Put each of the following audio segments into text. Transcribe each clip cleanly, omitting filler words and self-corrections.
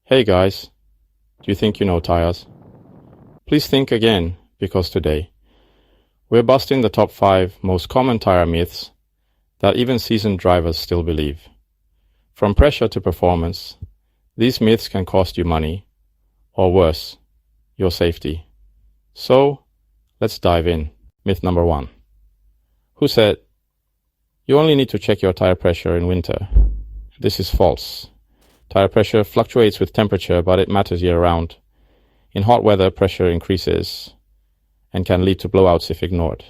Hey guys, do you think you know tires? Please think again, because today we're busting the top 5 most common tire myths that even seasoned drivers still believe. From pressure to performance, these myths can cost you money, or worse, your safety. So, let's dive in. Myth number 1. Who said, you only need to check your tire pressure in winter? This is false. Tire pressure fluctuates with temperature, but it matters year-round. In hot weather, pressure increases and can lead to blowouts if ignored.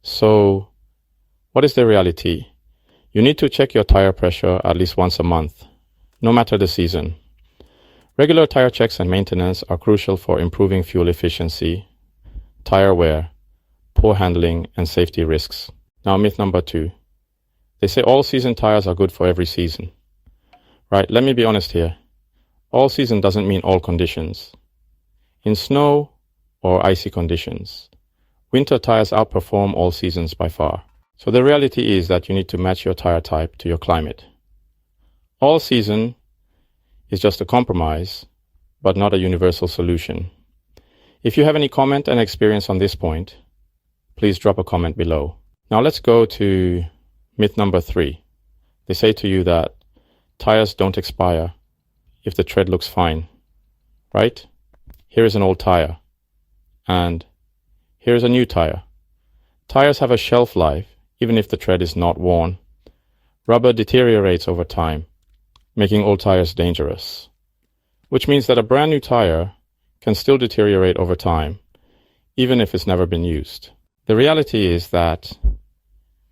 So, what is the reality? You need to check your tire pressure at least once a month, no matter the season. Regular tire checks and maintenance are crucial for improving fuel efficiency, tire wear, poor handling, and safety risks. Now, myth number 2. They say all season tires are good for every season. Right, let me be honest here. All season doesn't mean all conditions. In snow or icy conditions, winter tires outperform all seasons by far. So the reality is that you need to match your tire type to your climate. All season is just a compromise, but not a universal solution. If you have any comment and experience on this point, please drop a comment below. Now let's go to myth number 3. They say to you that tires don't expire if the tread looks fine, right? Here is an old tire, and here is a new tire. Tires have a shelf life even if the tread is not worn. Rubber deteriorates over time, making old tires dangerous, which means that a brand new tire can still deteriorate over time, even if it's never been used. The reality is that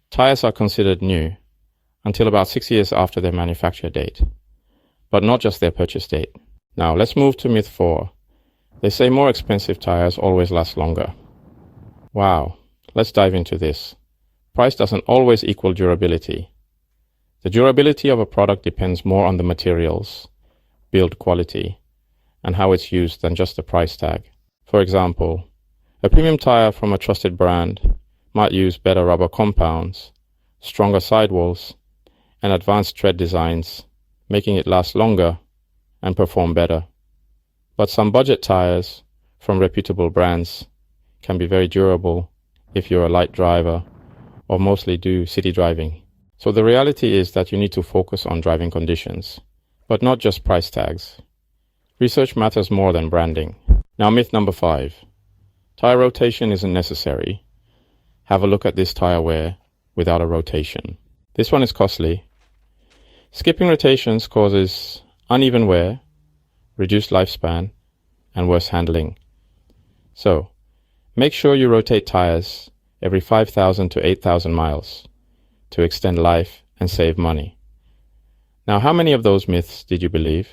tires are considered new until about 6 years after their manufacture date, but not just their purchase date. Now let's move to myth 4. They say more expensive tires always last longer. Wow, let's dive into this. Price doesn't always equal durability. The durability of a product depends more on the materials, build quality, and how it's used than just the price tag. For example, a premium tire from a trusted brand might use better rubber compounds, stronger sidewalls, and advanced tread designs, making it last longer and perform better. But some budget tires from reputable brands can be very durable if you're a light driver or mostly do city driving. So the reality is that you need to focus on driving conditions, but not just price tags. Research matters more than branding. Now myth number 5. Tire rotation isn't necessary. Have a look at this tire wear without a rotation. This one is costly. Skipping rotations causes uneven wear, reduced lifespan, and worse handling. So, make sure you rotate tires every 5,000 to 8,000 miles to extend life and save money. Now, how many of those myths did you believe?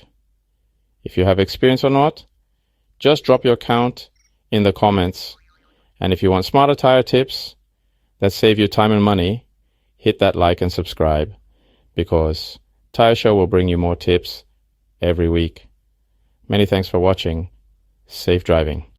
If you have experience or not, just drop your count in the comments. And if you want smarter tire tips that save you time and money, hit that like and subscribe, because TireSho will bring you more tips every week. Many thanks for watching. Safe driving.